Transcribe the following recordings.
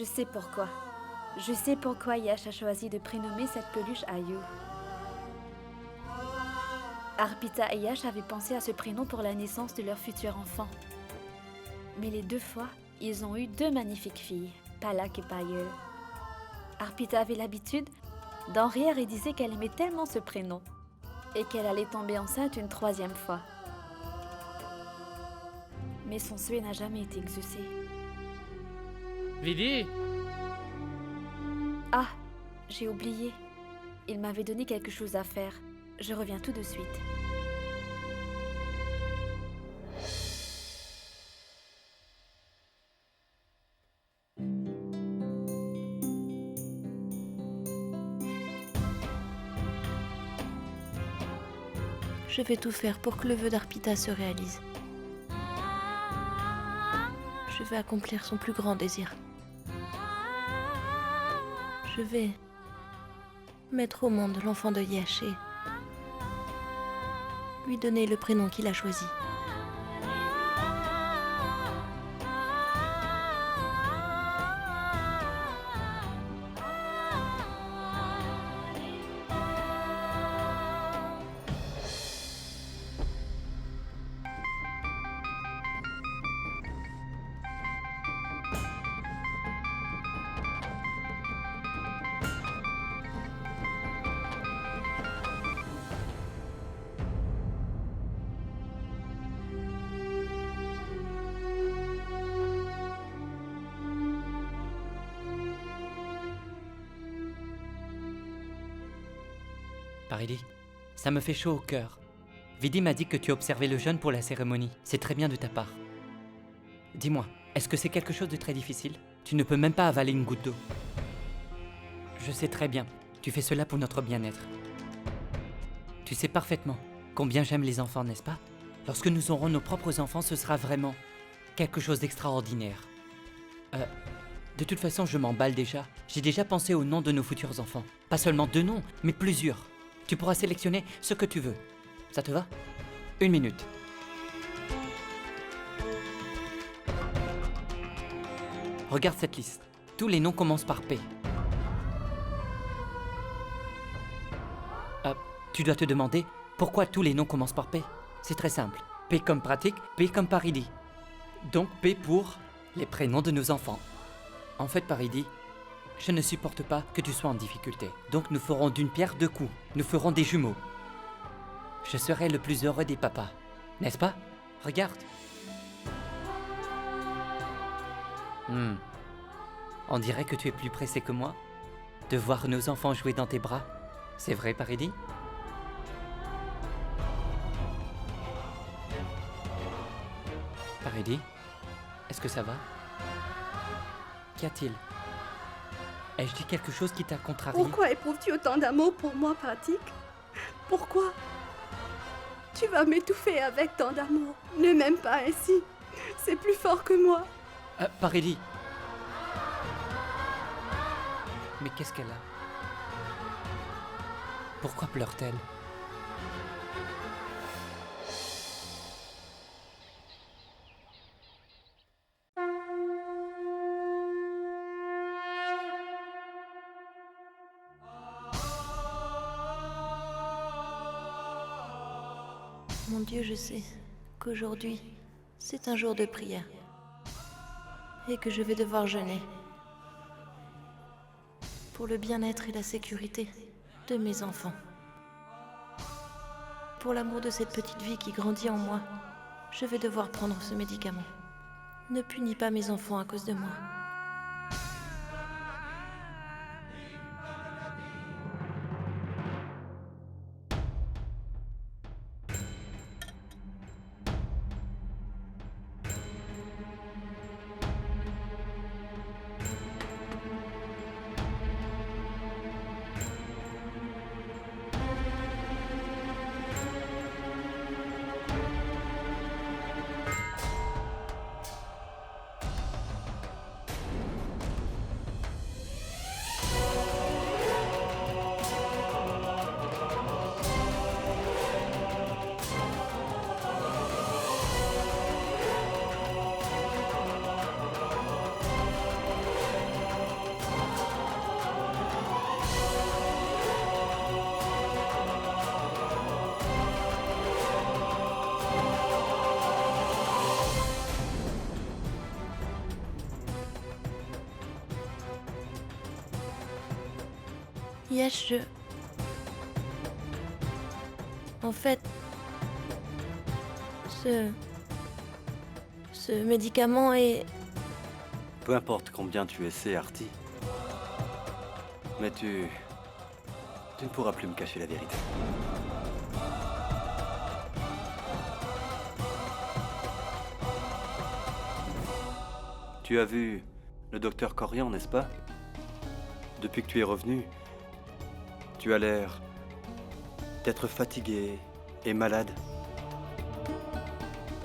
sais pourquoi. Je sais pourquoi Yash a choisi de prénommer cette peluche Ayu. Arpita et Yash avaient pensé à ce prénom pour la naissance de leur futur enfant. Mais les 2 fois, ils ont eu 2 magnifiques filles, Palak et Payal. Arpita avait l'habitude d'en rire et disait qu'elle aimait tellement ce prénom et qu'elle allait tomber enceinte une 3e fois. Mais son souhait n'a jamais été exaucé. Vidi, Ah, j'ai oublié. Il m'avait donné quelque chose à faire. Je reviens tout de suite. Je vais tout faire pour que le vœu d'Arpita se réalise. Je vais accomplir son plus grand désir. Je vais mettre au monde l'enfant de Yash et lui donner le prénom qu'il a choisi. Paridi, ça me fait chaud au cœur. Vidi m'a dit que tu observais le jeûne pour la cérémonie. C'est très bien de ta part. Dis-moi, est-ce que c'est quelque chose de très difficile? Tu ne peux même pas avaler une goutte d'eau. Je sais très bien, tu fais cela pour notre bien-être. Tu sais parfaitement combien j'aime les enfants, n'est-ce pas? Lorsque nous aurons nos propres enfants, ce sera vraiment quelque chose d'extraordinaire. De toute façon, je m'emballe déjà. J'ai déjà pensé au nom de nos futurs enfants. Pas seulement 2 noms, mais plusieurs. Tu pourras sélectionner ce que tu veux. Ça te va? 1 minute. Regarde cette liste. Tous les noms commencent par P. Tu dois te demander pourquoi tous les noms commencent par P. C'est très simple. P comme pratique, P comme Paridi. Donc P pour les prénoms de nos enfants. En fait, Paridi, je ne supporte pas que tu sois en difficulté. Donc nous ferons d'une pierre 2 coups. Nous ferons des jumeaux. Je serai le plus heureux des papas. N'est-ce pas? Regarde. On dirait que tu es plus pressé que moi de voir nos enfants jouer dans tes bras. C'est vrai, Paridi? Paridi, est-ce que ça va? Qu'y a-t-il? Ai-je dit quelque chose qui t'a contrarié? Pourquoi éprouves-tu autant d'amour pour moi, Pratique? Pourquoi? Tu vas m'étouffer avec tant d'amour. Ne m'aime pas ainsi. C'est plus fort que moi. Paridi. Mais qu'est-ce qu'elle a? Pourquoi pleure-t-elle? Mon Dieu, je sais qu'aujourd'hui, c'est un jour de prière et que je vais devoir jeûner pour le bien-être et la sécurité de mes enfants. Pour l'amour de cette petite vie qui grandit en moi, je vais devoir prendre ce médicament. Ne punis pas mes enfants à cause de moi. Yash, En fait... Ce médicament est... Peu importe combien tu essaies, Artie. Mais tu ne pourras plus me cacher la vérité. Tu as vu le docteur Corian, n'est-ce pas? Depuis que tu es revenu, tu as l'air d'être fatigué et malade.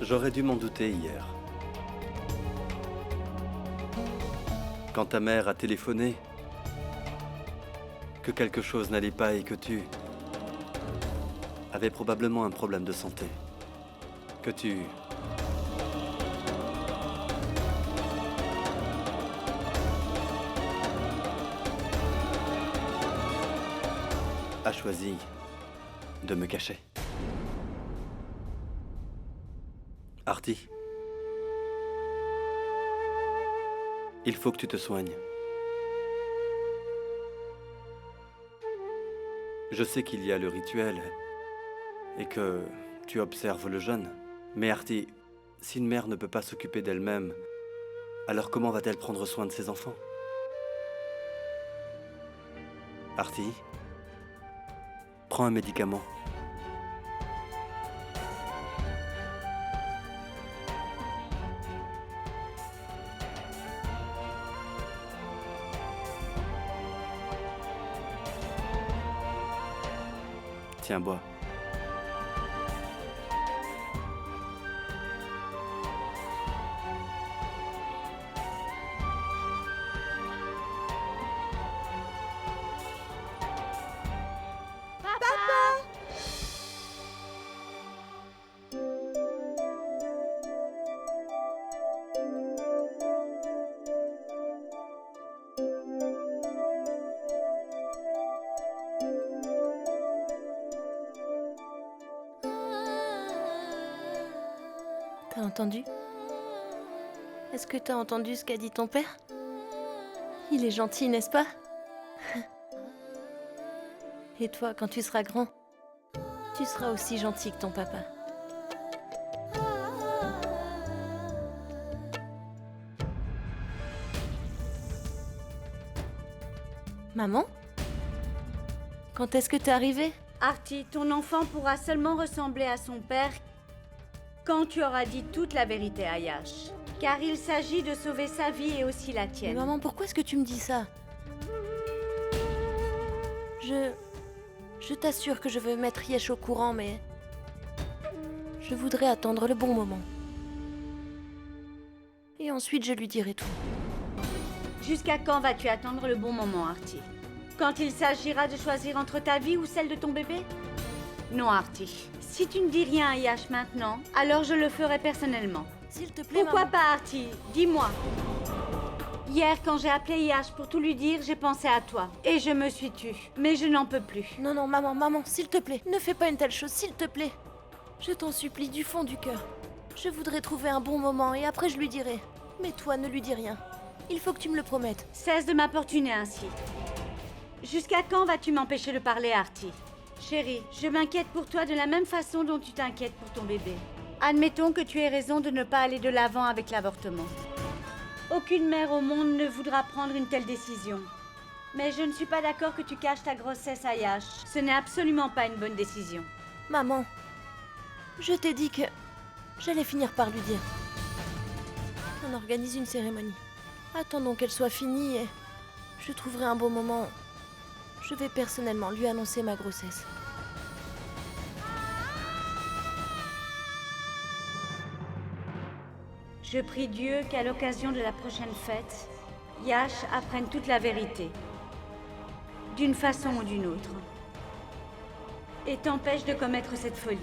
J'aurais dû m'en douter hier. Quand ta mère a téléphoné, que quelque chose n'allait pas et que tu avais probablement un problème de santé, que tu... as choisi de me cacher. Artie, il faut que tu te soignes. Je sais qu'il y a le rituel et que tu observes le jeûne. Mais Artie, si une mère ne peut pas s'occuper d'elle-même, alors comment va-t-elle prendre soin de ses enfants? Artie, prends un médicament. Tiens, bois. T'as entendu? Est-ce que t'as entendu ce qu'a dit ton père? Il est gentil, n'est-ce pas? Et toi, quand tu seras grand, tu seras aussi gentil que ton papa. Maman? Quand est-ce que t'es arrivée? Artie, ton enfant pourra seulement ressembler à son père quand tu auras dit toute la vérité à Yash. Car il s'agit de sauver sa vie et aussi la Mais tienne. maman, pourquoi est-ce que tu me dis ça? Je t'assure que je veux mettre Yash au courant, mais... je voudrais attendre le bon moment. Et ensuite, je lui dirai tout. Jusqu'à quand vas-tu attendre le bon moment, Artie? Quand il s'agira de choisir entre ta vie ou celle de ton bébé? Non, Artie. Si tu ne dis rien à Yash maintenant, alors je le ferai personnellement. S'il te plaît, Pourquoi maman. pas, Artie? Dis-moi. Hier, quand j'ai appelé Yash pour tout lui dire, j'ai pensé à toi. Et je me suis tue. Mais je n'en peux plus. Non, non, maman, s'il te plaît, ne fais pas une telle chose, s'il te plaît. Je t'en supplie du fond du cœur. Je voudrais trouver un bon moment et après je lui dirai. Mais toi, ne lui dis rien. Il faut que tu me le promettes. Cesse de m'importuner ainsi. Jusqu'à quand vas-tu m'empêcher de parler, Artie? Chérie, je m'inquiète pour toi de la même façon dont tu t'inquiètes pour ton bébé. Admettons que tu aies raison de ne pas aller de l'avant avec l'avortement. Aucune mère au monde ne voudra prendre une telle décision. Mais je ne suis pas d'accord que tu caches ta grossesse à Yash. Ce n'est absolument pas une bonne décision. Maman, je t'ai dit que j'allais finir par lui dire. On organise une cérémonie. Attendons qu'elle soit finie et je trouverai un bon moment. Je vais personnellement lui annoncer ma grossesse. Je prie Dieu qu'à l'occasion de la prochaine fête, Yash apprenne toute la vérité, d'une façon ou d'une autre, et t'empêche de commettre cette folie.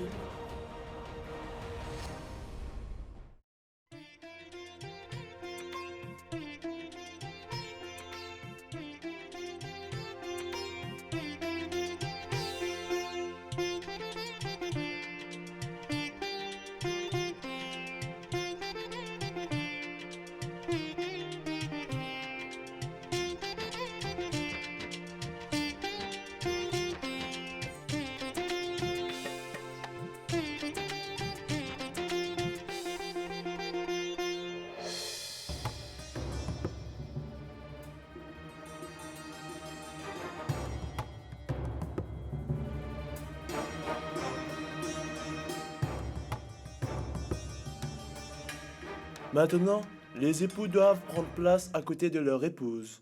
Maintenant, les époux doivent prendre place à côté de leur épouse.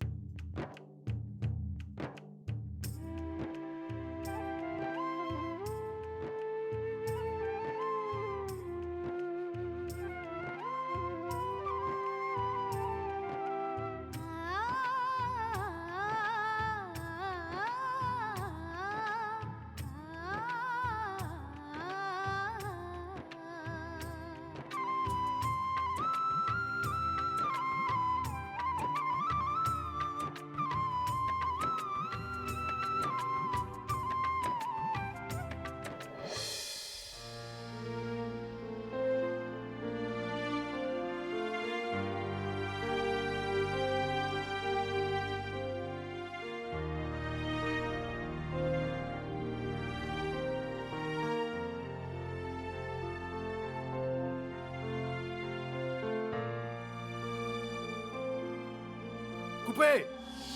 Coupé!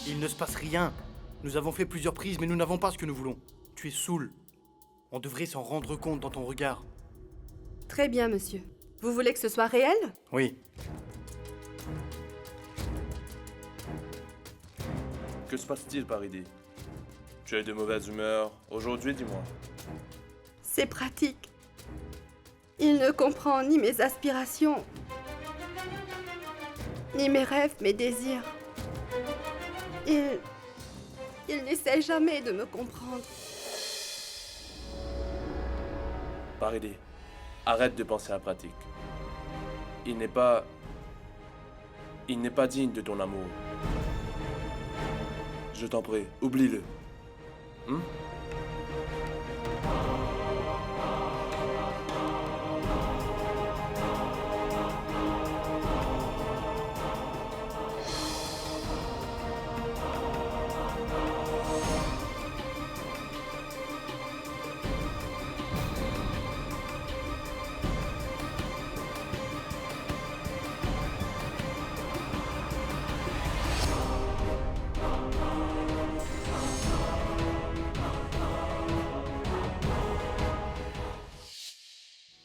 Il ne se passe rien. Nous avons fait plusieurs prises, mais nous n'avons pas ce que nous voulons. Tu es saoul. On devrait s'en rendre compte dans ton regard. Très bien, monsieur. Vous voulez que ce soit réel? Oui. Que se passe-t-il, Paridé? Tu es de mauvaise humeur aujourd'hui, dis-moi. C'est pratique. Il ne comprend ni mes aspirations, ni mes rêves, mes désirs. Il n'essaie jamais de me comprendre. Paridé, arrête de penser à pratique. Il n'est pas digne de ton amour. Je t'en prie, oublie-le.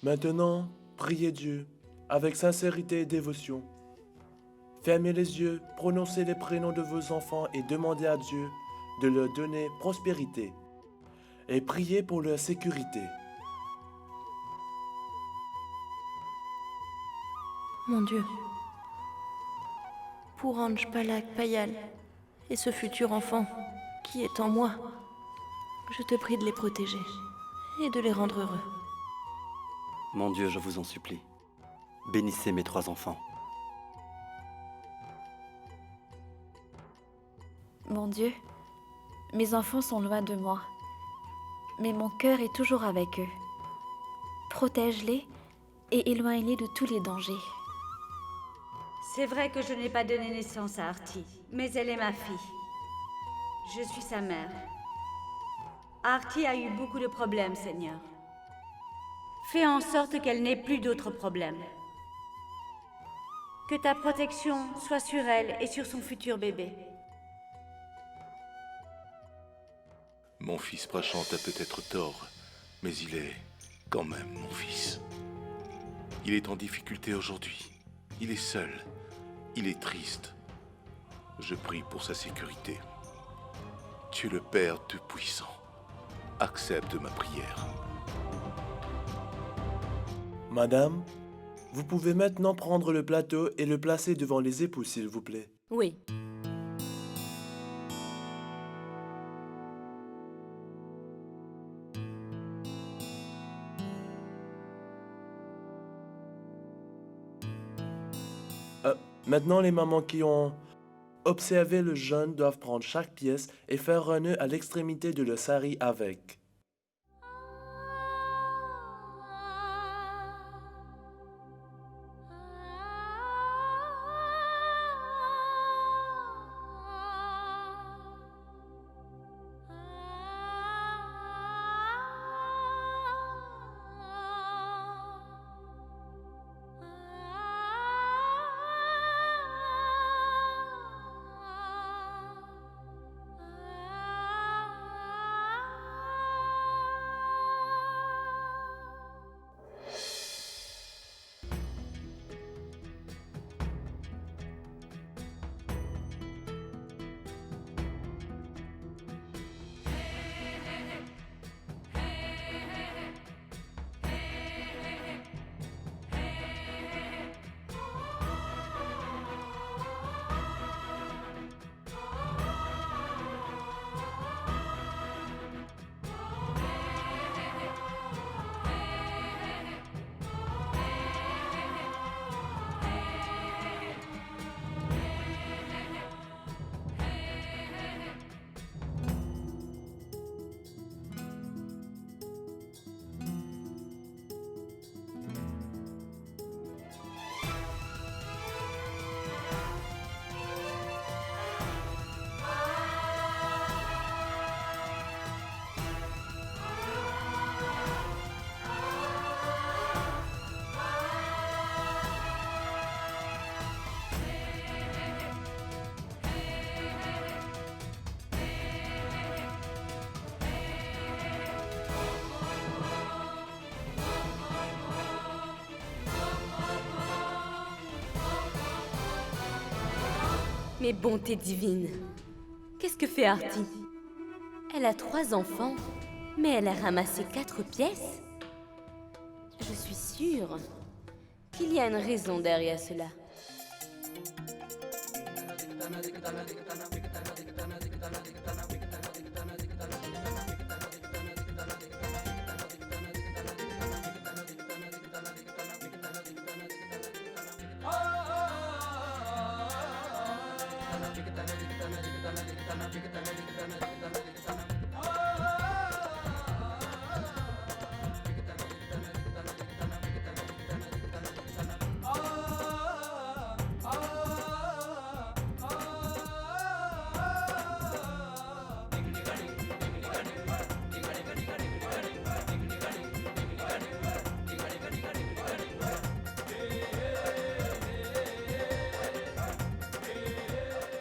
Maintenant, priez Dieu, avec sincérité et dévotion. Fermez les yeux, prononcez les prénoms de vos enfants et demandez à Dieu de leur donner prospérité. Et priez pour leur sécurité. Mon Dieu, pour Ange, Palak, Payal et ce futur enfant qui est en moi, je te prie de les protéger et de les rendre heureux. Mon Dieu, je vous en supplie, bénissez mes 3 enfants. Mon Dieu, mes enfants sont loin de moi, mais mon cœur est toujours avec eux. Protège-les et éloigne-les de tous les dangers. C'est vrai que je n'ai pas donné naissance à Artie, mais elle est ma fille. Je suis sa mère. Artie a eu beaucoup de problèmes, Seigneur. Fais en sorte qu'elle n'ait plus d'autres problèmes. Que ta protection soit sur elle et sur son futur bébé. Mon fils Prachant a peut-être tort, mais il est quand même mon fils. Il est en difficulté aujourd'hui. Il est seul. Il est triste. Je prie pour sa sécurité. Tu es le Père Tout-Puissant. Accepte ma prière. Madame, vous pouvez maintenant prendre le plateau et le placer devant les époux, s'il vous plaît. Oui. Maintenant, les mamans qui ont observé le jeûne doivent prendre chaque pièce et faire un nœud à l'extrémité de leur sari avec. Mais bonté divine. Qu'est-ce que fait Artie? Elle a 3 enfants, mais elle a ramassé 4 pièces. Je suis sûre qu'il y a une raison derrière cela.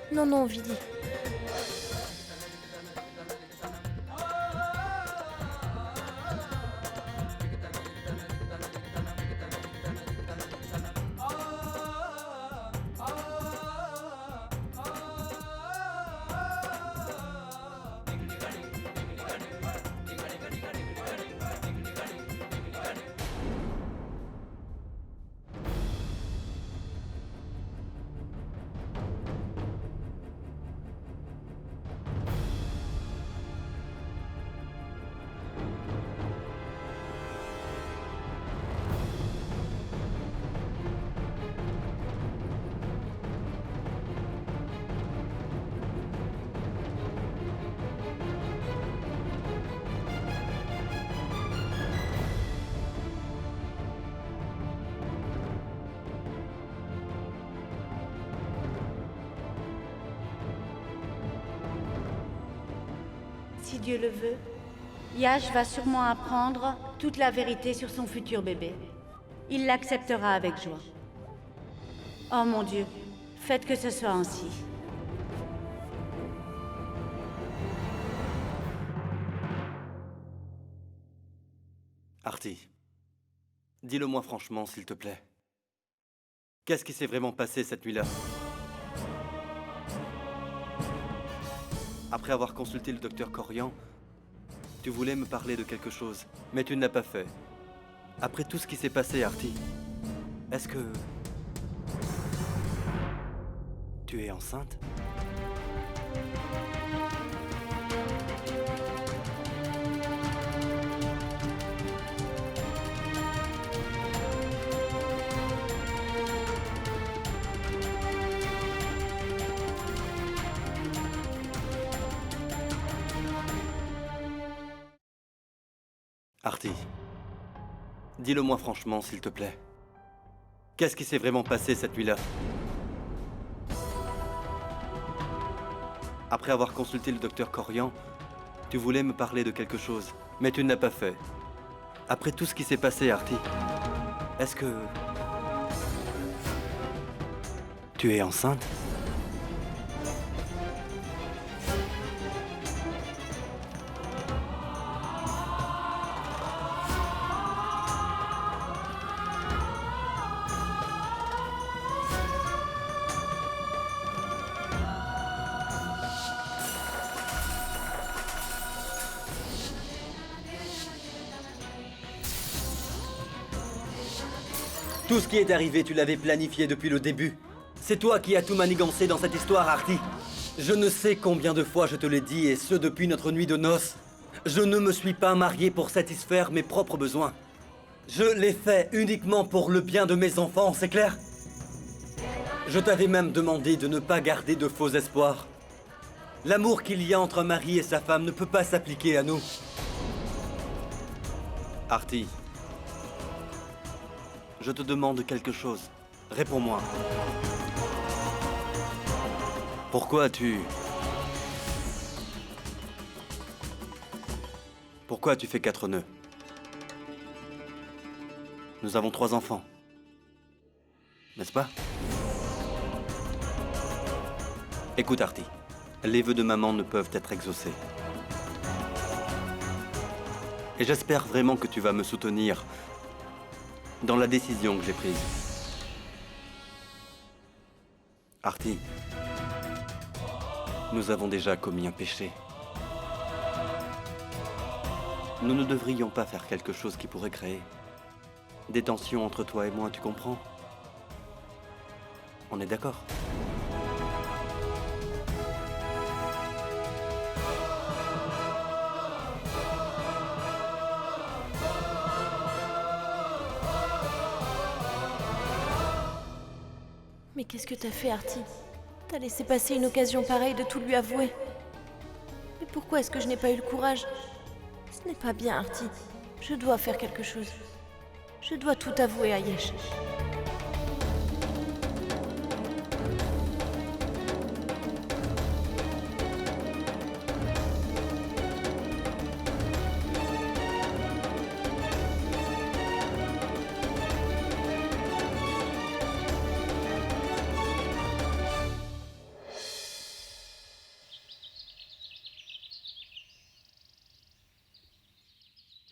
Non, non, Vidi. Si Dieu le veut, Yash va sûrement apprendre toute la vérité sur son futur bébé. Il l'acceptera avec joie. Oh mon Dieu, faites que ce soit ainsi. Artie, dis-le-moi franchement, s'il te plaît. Qu'est-ce qui s'est vraiment passé cette nuit-là? Après avoir consulté le docteur Corian, tu voulais me parler de quelque chose, mais tu ne l'as pas fait. Après tout ce qui s'est passé, Artie, est-ce que... tu es enceinte? Artie, dis-le-moi franchement, s'il te plaît. Qu'est-ce qui s'est vraiment passé cette nuit-là? Après avoir consulté le docteur Corian, tu voulais me parler de quelque chose, mais tu ne l'as pas fait. Après tout ce qui s'est passé, Artie, est-ce que... tu es enceinte? Tout ce qui est arrivé, tu l'avais planifié depuis le début. C'est toi qui as tout manigancé dans cette histoire, Artie. Je ne sais combien de fois je te l'ai dit, et ce depuis notre nuit de noces. Je ne me suis pas marié pour satisfaire mes propres besoins. Je l'ai fait uniquement pour le bien de mes enfants, c'est clair? Je t'avais même demandé de ne pas garder de faux espoirs. L'amour qu'il y a entre un mari et sa femme ne peut pas s'appliquer à nous. Artie. Je te demande quelque chose. Réponds-moi. Pourquoi tu fais 4 nœuds? Nous avons 3 enfants. N'est-ce pas? Écoute, Artie. Les vœux de maman ne peuvent être exaucés. Et j'espère vraiment que tu vas me soutenir dans la décision que j'ai prise. Artie, Nous avons déjà commis un péché. Nous ne devrions pas faire quelque chose qui pourrait créer des tensions entre toi et moi, tu comprends? On est d'accord? Mais qu'est-ce que t'as fait, Artie? T'as laissé passer une occasion pareille de tout lui avouer. Mais pourquoi est-ce que je n'ai pas eu le courage? Ce n'est pas bien, Artie. Je dois faire quelque chose. Je dois tout avouer à Yesh.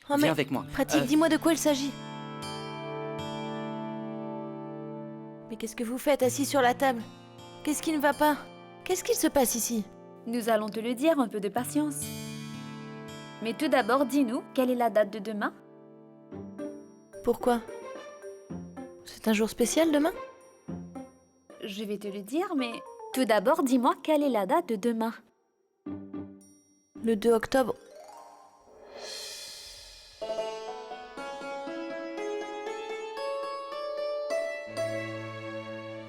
Oh, mais Viens avec moi. Pratique, dis-moi de quoi il s'agit. Mais qu'est-ce que vous faites assis sur la table? Qu'est-ce qui ne va pas? Qu'est-ce qu'il se passe ici? Nous allons te le dire, un peu de patience. Mais tout d'abord, dis-nous, quelle est la date de demain? Pourquoi? C'est un jour spécial demain? Je vais te le dire, mais tout d'abord, dis-moi, quelle est la date de demain? Le 2 octobre.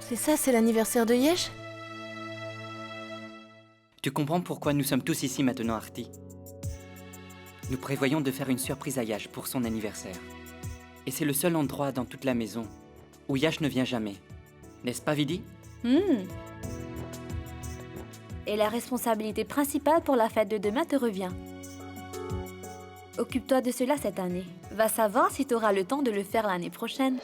C'est ça, c'est l'anniversaire de Yesh? Tu comprends pourquoi nous sommes tous ici maintenant, Artie? Nous prévoyons de faire une surprise à Yash pour son anniversaire. Et c'est le seul endroit dans toute la maison où Yash ne vient jamais. N'est-ce pas, Vidi? Et la responsabilité principale pour la fête de demain te revient. Occupe-toi de cela cette année. Va savoir si tu auras le temps de le faire l'année prochaine.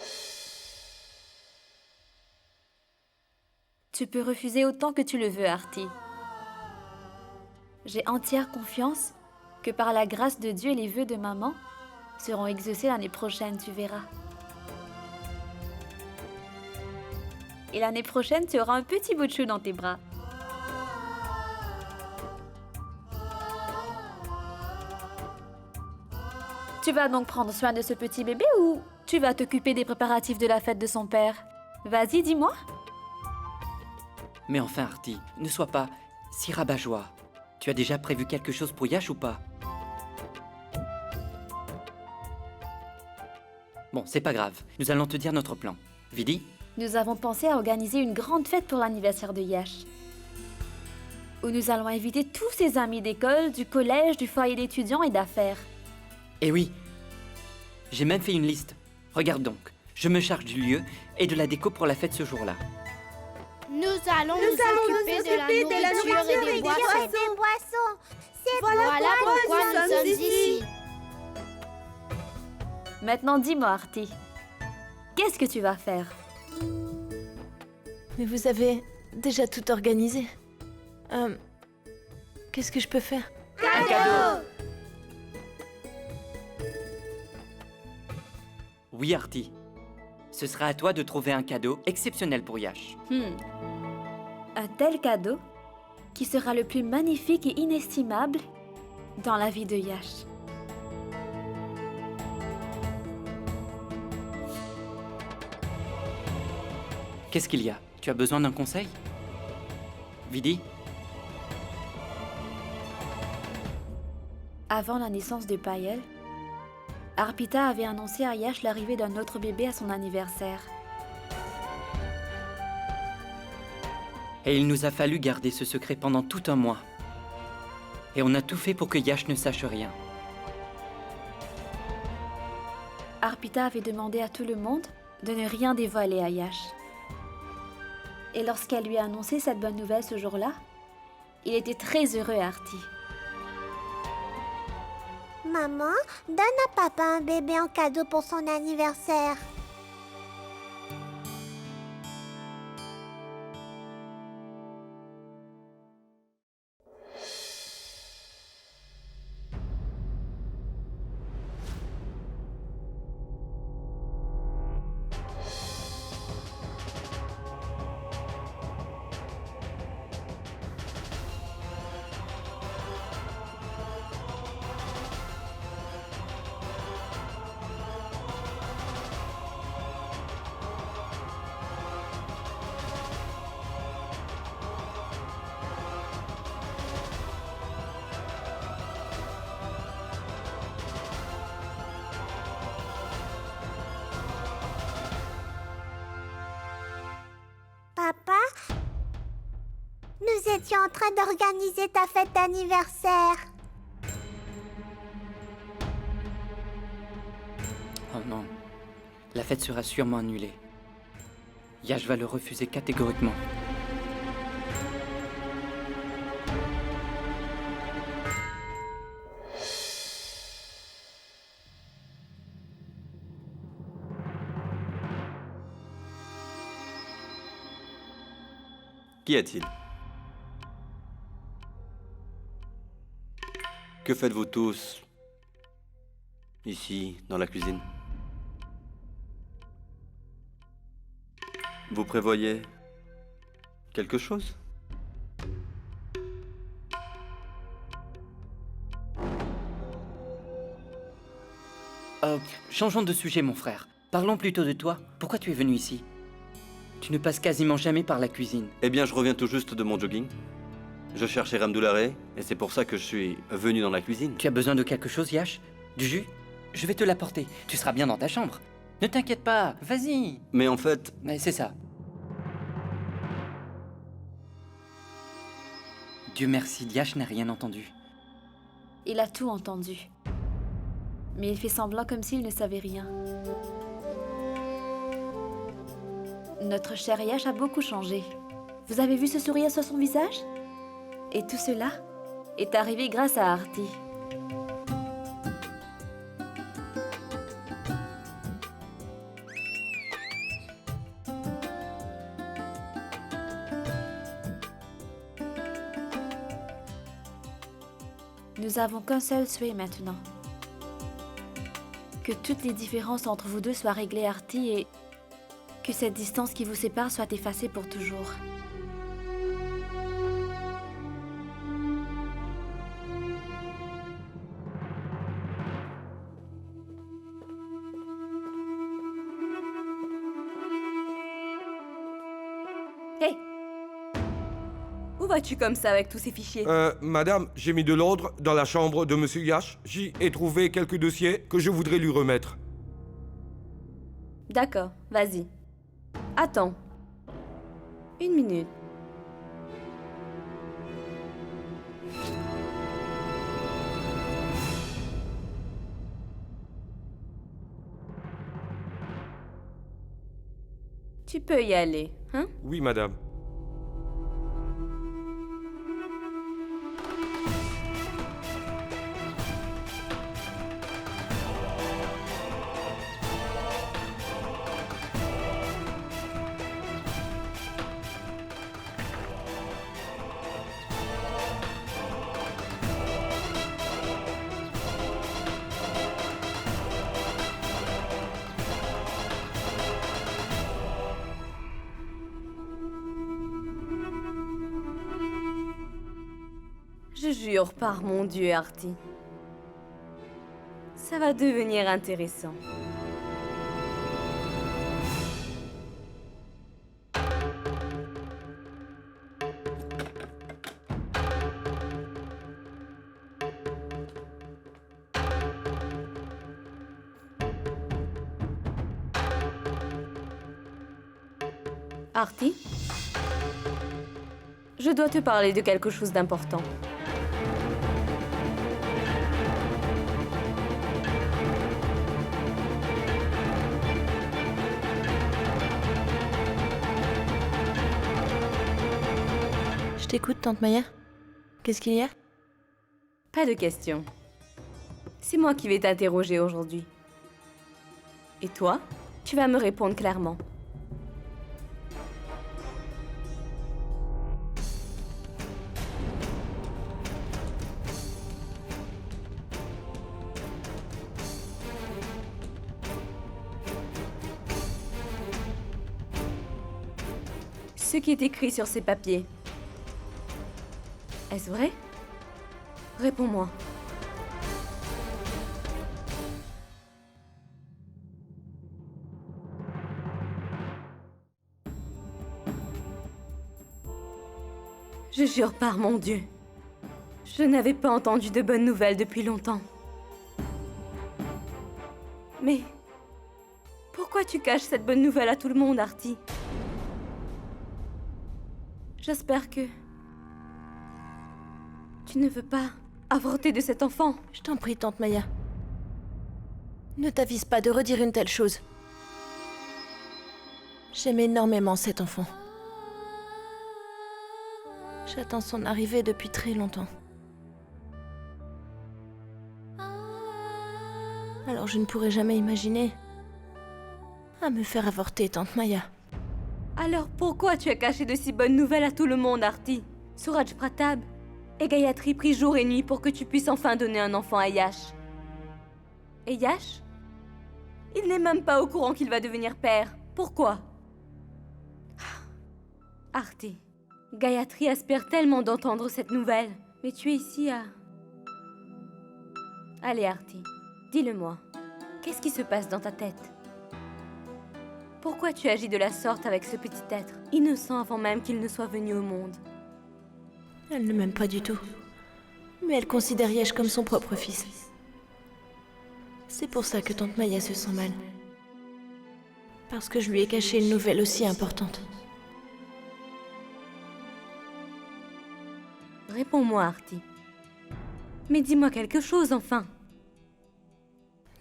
Tu peux refuser autant que tu le veux, Artie. J'ai entière confiance que par la grâce de Dieu, les vœux de maman seront exaucés l'année prochaine, tu verras. Et l'année prochaine, tu auras un petit bout de chou dans tes bras. Tu vas donc prendre soin de ce petit bébé ou tu vas t'occuper des préparatifs de la fête de son père? Vas-y, dis-moi. Mais enfin, Artie, ne sois pas si rabat-joie. Tu as déjà prévu quelque chose pour Yash ou pas? Bon, c'est pas grave. Nous allons te dire notre plan. Vidi? Nous avons pensé à organiser une grande fête pour l'anniversaire de Yash, où nous allons inviter tous ses amis d'école, du collège, du foyer d'étudiants et d'affaires. Eh oui, j'ai même fait une liste. Regarde donc, je me charge du lieu et de la déco pour la fête ce jour-là. Nous allons nous occuper de la nourriture et des boissons. C'est voilà pourquoi nous sommes ici. Maintenant, dis-moi, Artie, qu'est-ce que tu vas faire? Mais vous avez déjà tout organisé. Qu'est-ce que je peux faire? Un cadeau! Oui, Artie. Ce sera à toi de trouver un cadeau exceptionnel pour Yash. Un tel cadeau qui sera le plus magnifique et inestimable dans la vie de Yash. Qu'est-ce qu'il y a? Tu as besoin d'un conseil? Vidi? Avant la naissance de Payel, Arpita avait annoncé à Yash l'arrivée d'un autre bébé à son anniversaire. Et il nous a fallu garder ce secret pendant tout un mois. Et on a tout fait pour que Yash ne sache rien. Arpita avait demandé à tout le monde de ne rien dévoiler à Yash. Et lorsqu'elle lui a annoncé cette bonne nouvelle ce jour-là, il était très heureux, Artie. Maman, donne à papa un bébé en cadeau pour son anniversaire. nous étions en train d'organiser ta fête d'anniversaire. Oh non. La fête sera sûrement annulée. Yash va le refuser catégoriquement. Qu'y a-t-il? Que faites-vous tous ici, dans la cuisine? Vous prévoyez quelque chose? Changeons de sujet, mon frère. Parlons plutôt de toi. Pourquoi tu es venu ici? Tu ne passes quasiment jamais par la cuisine. Eh bien, je reviens tout juste de mon jogging. Je cherchais Ramdoularé, et c'est pour ça que je suis venu dans la cuisine. Tu as besoin de quelque chose, Yash? Du jus? Je vais te l'apporter. Tu seras bien dans ta chambre. Ne t'inquiète pas, vas-y. Mais en fait... Mais c'est ça. Dieu merci, Yash n'a rien entendu. Il a tout entendu. Mais il fait semblant comme s'il ne savait rien. Notre cher Yash a beaucoup changé. Vous avez vu ce sourire sur son visage? Et tout cela est arrivé grâce à Artie. Nous avons qu'un seul souhait maintenant. Que toutes les différences entre vous deux soient réglées, Artie, et que cette distance qui vous sépare soit effacée pour toujours. Hé! Où vas-tu comme ça avec tous ces fichiers? Madame, j'ai mis de l'ordre dans la chambre de Monsieur Yash. J'y ai trouvé quelques dossiers que je voudrais lui remettre. D'accord, vas-y. Attends. 1 minute. Tu peux y aller, hein? Oui, madame. Je jure par mon Dieu, Artie. Ça va devenir intéressant. Artie? Je dois te parler de quelque chose d'important. Je t'écoute, Tante Maya. Qu'est-ce qu'il y a? Pas de questions. C'est moi qui vais t'interroger aujourd'hui. Et toi, tu vas me répondre clairement. Ce qui est écrit sur ces papiers, est-ce vrai? Réponds-moi. Je jure par mon Dieu, je n'avais pas entendu de bonnes nouvelles depuis longtemps. Mais pourquoi tu caches cette bonne nouvelle à tout le monde, Artie? J'espère que Tu ne veux pas avorter de cet enfant? Je t'en prie, tante Maya. Ne t'avise pas de redire une telle chose. J'aime énormément cet enfant. J'attends son arrivée depuis très longtemps. Alors je ne pourrais jamais imaginer à me faire avorter, tante Maya. Alors pourquoi tu as caché de si bonnes nouvelles à tout le monde, Arti? Suraj Pratap et Gayatri prient jour et nuit pour que tu puisses enfin donner un enfant à Yash. Et Yash? Il n'est même pas au courant qu'il va devenir père. Pourquoi? Arti, Gayatri aspire tellement d'entendre cette nouvelle, mais tu es ici à... Allez, Arti, dis-le-moi. Qu'est-ce qui se passe dans ta tête? Pourquoi tu agis de la sorte avec ce petit être, innocent avant même qu'il ne soit venu au monde? Elle ne m'aime pas du tout. Mais elle considère Yash comme son propre fils. C'est pour ça que tante Maya se sent mal. Parce que je lui ai caché une nouvelle aussi importante. Réponds-moi, Arti. Mais dis-moi quelque chose, enfin.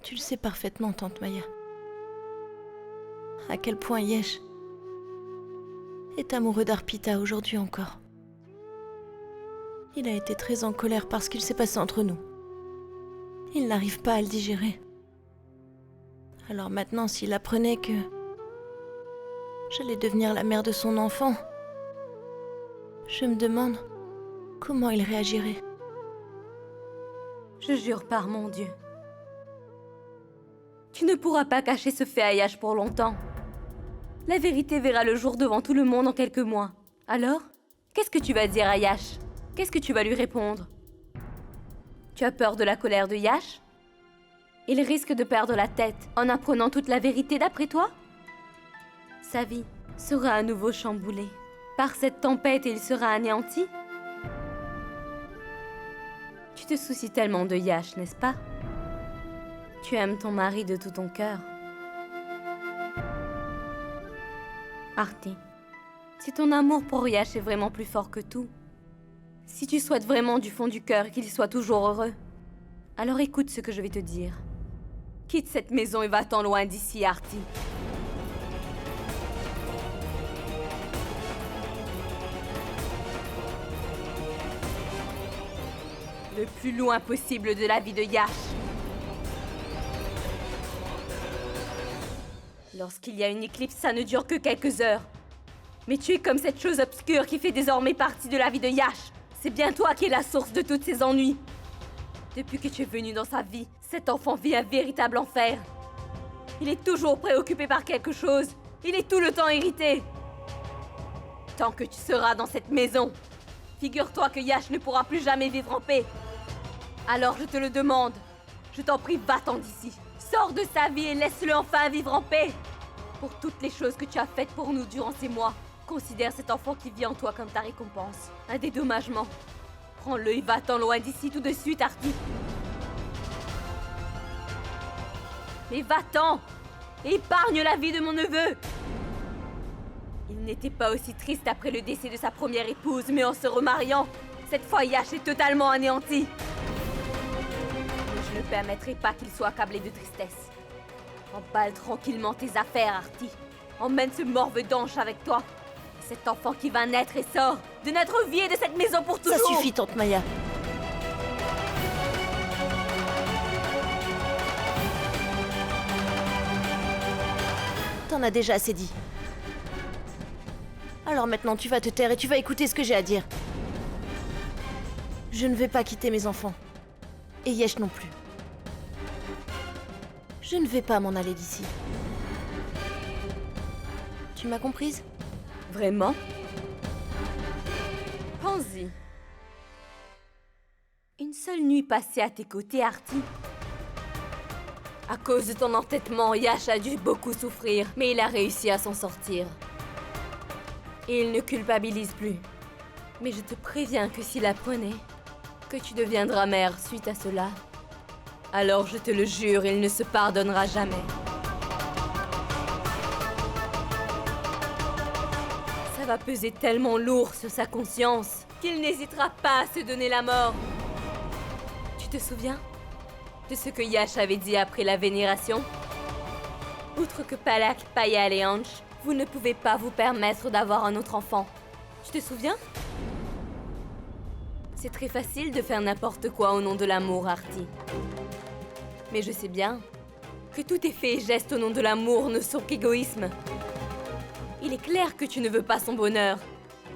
Tu le sais parfaitement, tante Maya. À quel point Yash est amoureux d'Arpita aujourd'hui encore. Il a été très en colère par ce qu'il s'est passé entre nous. Il n'arrive pas à le digérer. Alors maintenant, s'il apprenait que j'allais devenir la mère de son enfant, je me demande comment il réagirait. Je jure par mon Dieu. Tu ne pourras pas cacher ce fait à Yash pour longtemps. La vérité verra le jour devant tout le monde en quelques mois. Alors, qu'est-ce que tu vas dire à Yash? Qu'est-ce que tu vas lui répondre? Tu as peur de la colère de Yash? Il risque de perdre la tête en apprenant toute la vérité d'après toi? Sa vie sera à nouveau chamboulée par cette tempête et il sera anéanti? Tu te soucies tellement de Yash, n'est-ce pas? Tu aimes ton mari de tout ton cœur. Arti, si ton amour pour Yash est vraiment plus fort que tout, si tu souhaites vraiment du fond du cœur qu'il soit toujours heureux, alors écoute ce que je vais te dire. Quitte cette maison et va-t'en loin d'ici, Arti. Le plus loin possible de la vie de Yash. Lorsqu'il y a une éclipse, ça ne dure que quelques heures. Mais tu es comme cette chose obscure qui fait désormais partie de la vie de Yash. C'est bien toi qui es la source de tous ses ennuis. Depuis que tu es venu dans sa vie, cet enfant vit un véritable enfer. Il est toujours préoccupé par quelque chose. Il est tout le temps irrité. Tant que tu seras dans cette maison, figure-toi que Yash ne pourra plus jamais vivre en paix. Alors je te le demande, je t'en prie, va-t'en d'ici. Sors de sa vie et laisse-le enfin vivre en paix. Pour toutes les choses que tu as faites pour nous durant ces mois, considère cet enfant qui vit en toi comme ta récompense. Un dédommagement. Prends-le et va-t'en loin d'ici tout de suite, Arti. Mais va-t'en! Épargne la vie de mon neveu! Il n'était pas aussi triste après le décès de sa première épouse, mais en se remariant, cette fois Yash est totalement anéanti. Je ne permettrai pas qu'il soit accablé de tristesse. Emballe tranquillement tes affaires, Arti. Emmène ce morve-d'ange avec toi. Cet enfant qui va naître et sort de notre vie et de cette maison pour toujours. Ça suffit, tante Maya. T'en as déjà assez dit. Alors maintenant, tu vas te taire et tu vas écouter ce que j'ai à dire. Je ne vais pas quitter mes enfants. Et Yash non plus. Je ne vais pas m'en aller d'ici. Tu m'as comprise? Vraiment? Pense-y. Une seule nuit passée à tes côtés, Arti. À cause de ton entêtement, Yash a dû beaucoup souffrir, mais il a réussi à s'en sortir. Et il ne culpabilise plus. Mais je te préviens que s'il apprenait que tu deviendras mère suite à cela, alors je te le jure, il ne se pardonnera jamais. Ça va peser tellement lourd sur sa conscience qu'il n'hésitera pas à se donner la mort. Tu te souviens de ce que Yash avait dit après la vénération? Outre que Palak, Payal et Ansh, vous ne pouvez pas vous permettre d'avoir un autre enfant. Tu te souviens? C'est très facile de faire n'importe quoi au nom de l'amour, Artie. Mais je sais bien que tous tes faits et gestes au nom de l'amour ne sont qu'égoïsme. Il est clair que tu ne veux pas son bonheur.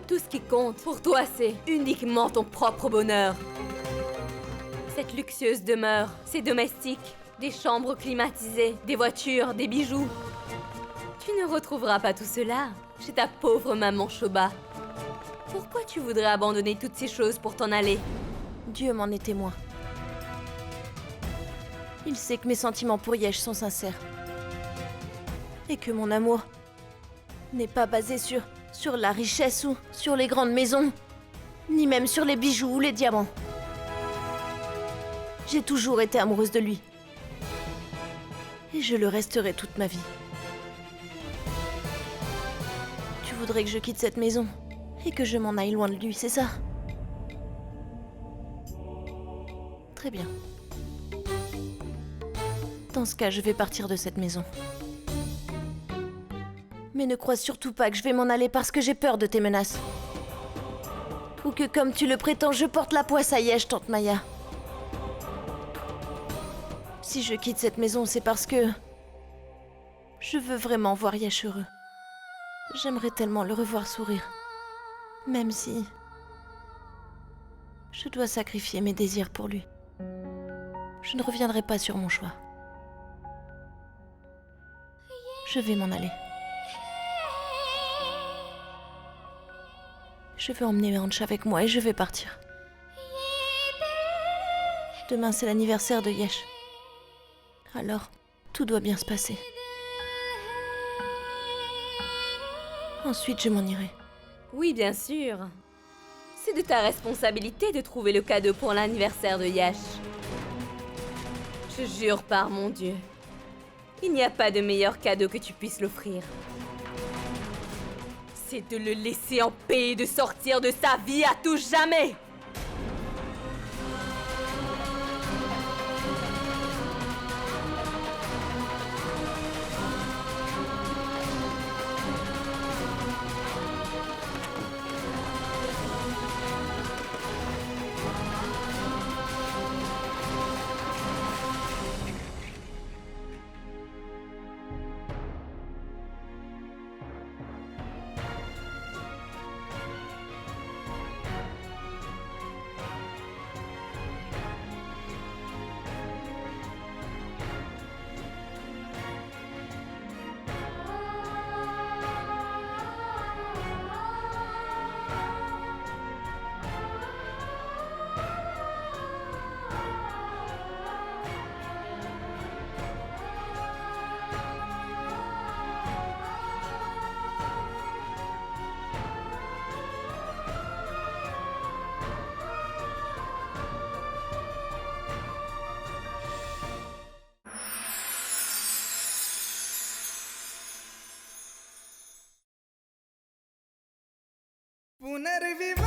Tout ce qui compte pour toi, c'est uniquement ton propre bonheur. Cette luxueuse demeure, ces domestiques, des chambres climatisées, des voitures, des bijoux. Tu ne retrouveras pas tout cela chez ta pauvre maman Shoba. Pourquoi tu voudrais abandonner toutes ces choses pour t'en aller? Dieu m'en est témoin. Il sait que mes sentiments pour Yesh sont sincères. Et que mon amour n'est pas basé sur la richesse ou sur les grandes maisons, ni même sur les bijoux ou les diamants. J'ai toujours été amoureuse de lui. Et je le resterai toute ma vie. Tu voudrais que je quitte cette maison et que je m'en aille loin de lui, c'est ça? Très bien. Dans ce cas, je vais partir de cette maison. Mais ne crois surtout pas que je vais m'en aller parce que j'ai peur de tes menaces. Ou que, comme tu le prétends, je porte la poisse à Yesh, tante Maya. Si je quitte cette maison, c'est parce que je veux vraiment voir Yesh heureux. J'aimerais tellement le revoir sourire. Même si je dois sacrifier mes désirs pour lui. Je ne reviendrai pas sur mon choix. Je vais m'en aller. Je vais emmener Ansh avec moi et je vais partir. Demain, c'est l'anniversaire de Yesh. Alors, tout doit bien se passer. Ensuite, je m'en irai. Oui, bien sûr. C'est de ta responsabilité de trouver le cadeau pour l'anniversaire de Yash. Je jure par mon Dieu, il n'y a pas de meilleur cadeau que tu puisses l'offrir. C'est de le laisser en paix et de sortir de sa vie à tout jamais. पुनर्विवाह